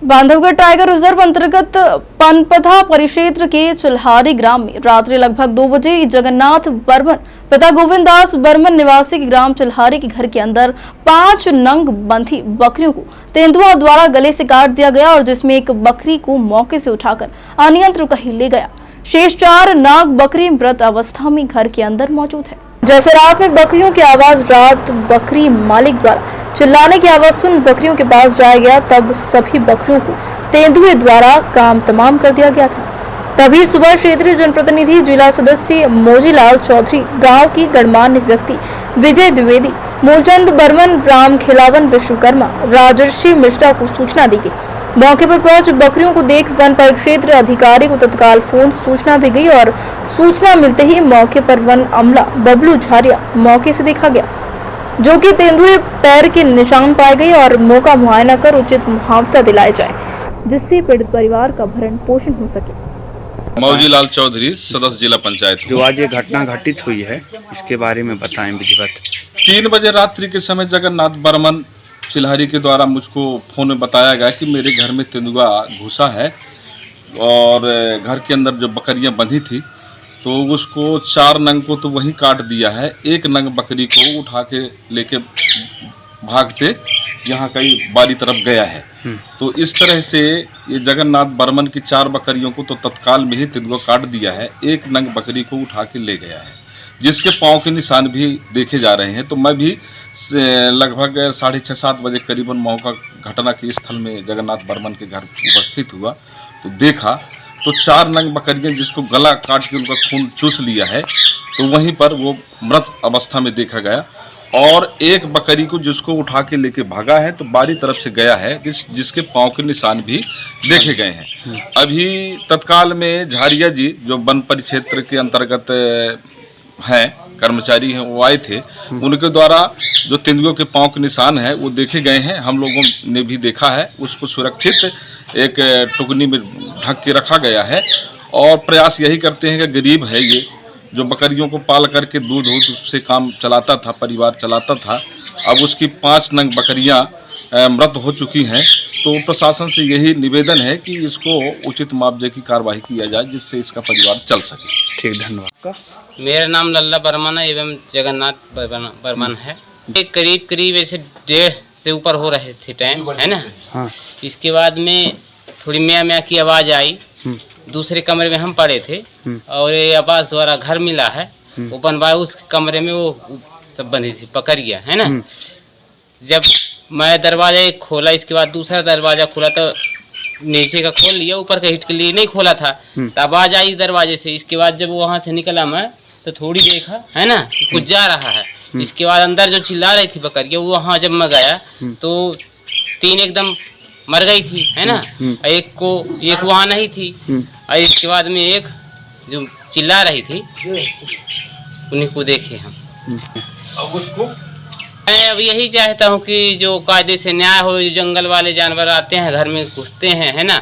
Bandhavgarh tiger reserve अंतर्गत पनपथा परिक्षेत्र के चिल्हारी ग्राम में रात्रि लगभग 2 बजे जगन्नाथ बर्मन पिता गोविंद दास बर्मन निवासी के ग्राम चिल्हारी के घर के अंदर 5 नंग बंधी बकरियों को तेंदुआ द्वारा गले से काट दिया गया और जिसमें एक बकरी को मौके से उठाकर अनियंत्रित कहीं ले गया। शेष 4 नाग बकरी मृत अवस्था में घर के अंदर मौजूद है। जैसे रात में बकरियों की आवाज रात बकरी मालिक द्वारा चिल्लाने की आवाज सुन बकरियों के पास जाया गया, तब सभी बकरियों को तेंदुए द्वारा काम तमाम कर दिया गया था। तभी सुबह क्षेत्रीय जनप्रतिनिधि जिला सदस्य मोजीलाल चौधरी, गांव की गणमान्य व्यक्ति विजय द्विवेदी, मूलचंद बर्मन, राम खिलावन विश्वकर्मा, राजर्षि मिश्रा को सूचना दी गई। मौके पर पहुंच बकरियों को देख वन परिक्षेत्र अधिकारी को तत्काल फोन सूचना दी गई और सूचना मिलते ही मौके पर वन अमला बबलू झारिया मौके से देखा गया, जो कि तेंदुए पैर के निशान पाए गए और मौका मुआयना कर उचित मुआवजा दिलाया जाए, जिससे पीड़ित परिवार का भरण पोषण हो सके। मौजीलाल चौधरी, सदस्य जिला पंचायत। जो आज ये घटना घटित हुई है, इसके बारे में बताएं विधिवत। 3 बजे रात्रि के समय जगन्नाथ बर्मन चिल्हारी के द्वारा मुझको फोन में बताया गया कि मेरे घर में तेंदुआ घुसा है और घर के अंदर जो बकरियां बंधी थी तो उसको 4 नंग को तो वहीं काट दिया है, 1 नंग बकरी को उठा के लेके भागते यहाँ कहीं बारी तरफ गया है। तो इस तरह से ये जगन्नाथ बर्मन की 4 बकरियों को तो तत्काल में ही तेंदुआ काट दिया है, 1 नंग बकरी को उठा के ले गया है, जिसके पाँव के निशान भी देखे जा रहे हैं। तो मैं भी लगभग 6:30-7 बजे करीबन मौका घटना के स्थल में जगन्नाथ बर्मन के घर उपस्थित हुआ तो देखा तो 4 नंग बकरियां जिसको गला काट के उनका खून चूस लिया है, तो वहीं पर वो मृत अवस्था में देखा गया और 1 बकरी को जिसको उठा के लेके भागा है तो बारी तरफ से गया है, जिसके पाँव के निशान भी देखे गए हैं। अभी तत्काल में झारिया जी जो वन परिक्षेत्र के अंतर्गत हैं, कर्मचारी हैं, वो आए थे, उनके द्वारा जो तेंदुओं के पाँव के निशान है वो देखे गए हैं। हम लोगों ने भी देखा है, उसको सुरक्षित एक टुकनी में ढक के रखा गया है और प्रयास यही करते हैं कि गरीब है ये जो बकरियों को पाल करके दूध से काम चलाता था, परिवार चलाता था, अब उसकी 5 नंग बकरियां मृत हो चुकी हैं। तो प्रशासन से यही निवेदन है कि इसको उचित मुआवजे की कार्रवाई किया जाए, जिससे इसका परिवार चल सके। ठीक, धन्यवाद। मेरा नाम लल्ला बर्मन है एवं जगन्नाथ बर्मन है। करीब ऐसे 1.5 से ऊपर हो रहे थे टाइम, है ना। हाँ। इसके बाद में थोड़ी म्या की आवाज़ आई, दूसरे कमरे में हम पड़े थे और ये आवाज़ द्वारा घर मिला है, वो बनवाए उस कमरे में वो सब बंधी थी बकरियाँ, है ना। जब मैं दरवाजा एक खोला, इसके बाद दूसरा दरवाजा खोला तो नीचे का खोल लिया, ऊपर का हिट के लिए नहीं खोला था, तो आवाज़ आई दरवाजे से। इसके बाद जब वहाँ से निकला मैं तो थोड़ी देखा, है ना, कुछ जा रहा है। इसके बाद अंदर जो चिल्ला रही थी बकरियाँ, वो वहाँ जब मैं गया तो 3 एकदम मर गई थी, है ना, एक वहाँ नहीं थी और इसके बाद में एक जो चिल्ला रही थी उन्हीं को देखे हम। अब उसको मैं अब यही चाहता हूँ कि जो कायदे से न्याय हो, जो जंगल वाले जानवर आते हैं घर में घुसते हैं, है ना,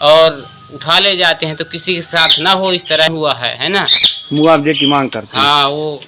और उठा ले जाते हैं, तो किसी के साथ ना हो, इस तरह हुआ है ना। मुआवजे की मांग करते हैं। हाँ, वो